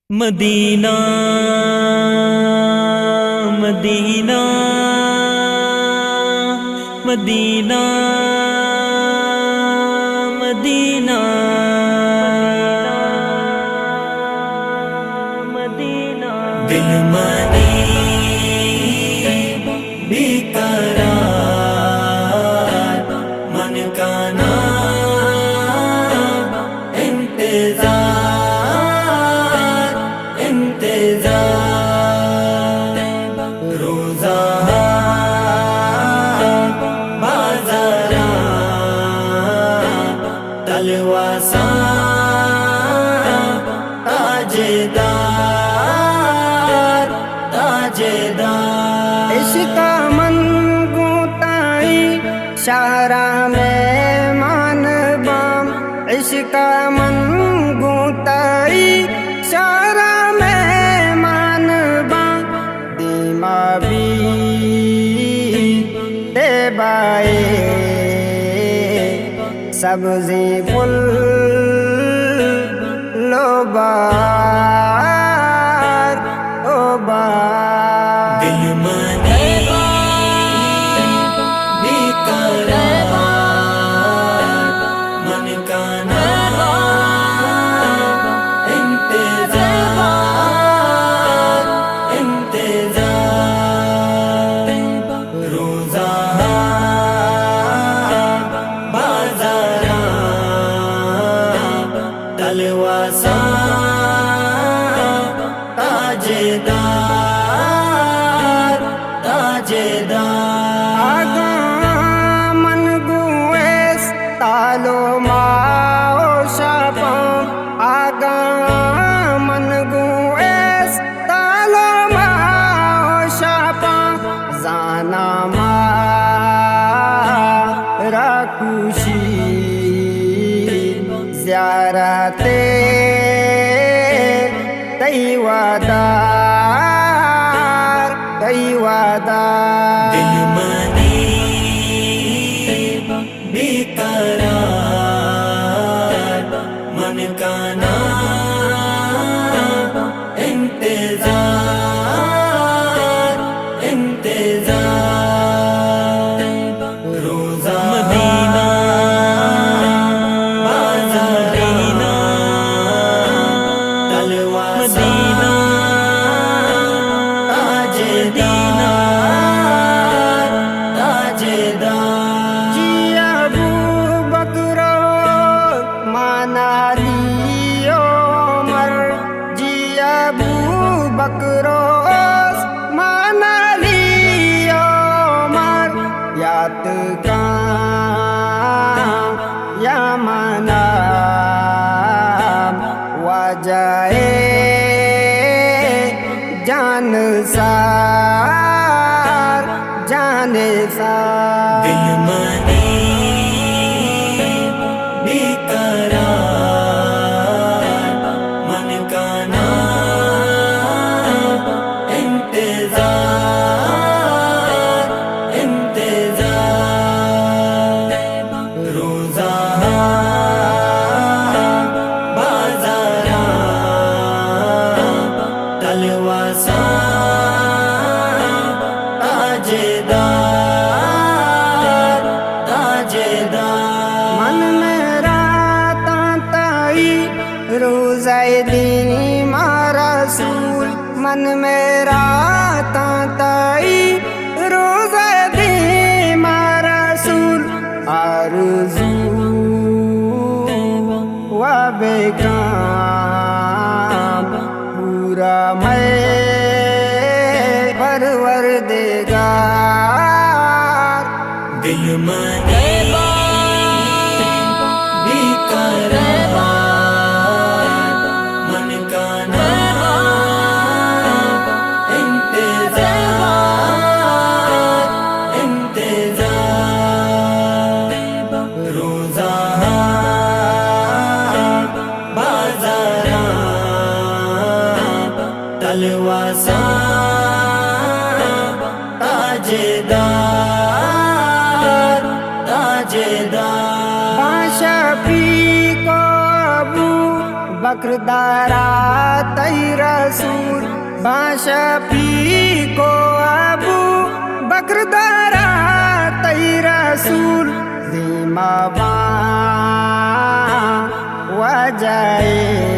مدینہ مدینہ مدینہ مدینہ مدینہ دل مدی بھی قرار من کا نام انتظار روزہ بازارا تلواسا تاجدار تاجدار عشق من گوتائی شارع میں مان بام عشق من گوتائی شارع میں مان بام دیما بھی دیبائے سبزی پل لوبار او بار دل مدی بھی قرار من کا نام انتظار روزہ بازارا تلواسا تاجدار تاجدار آگا من گویس تالو ماو شاپم آگا من گویس تالو ماو شاپم زانا ما راکوشی زیارت تیوادار تیوادار دل مدی بھی قرار من کا نام انتظار انتظار روزہ مدینہ بازارینہ تلواسا جی ابو بکر منالی عمر جی ابو بکر منالی عمر یات کا یا منام وجائے جان سار جان سار دل مدی بھی قرار من کا نام انتظار انتظار روزہ بازارا تلواسا تاجدار تاجدار من میرا تانتائی روزہ دین ما رسول من میرا تانتائی روزہ دین ما رسول آرزو و بیکام پورا میں پروردگار دل مدی بھی قرار من کا نام انتظار انتظار روزہ بازارا تلواسا تاجدار تاجدار شفیق ابو بکردارا تی رسول باشفی کو ابو بکردارا تی رسول دیما با وجائے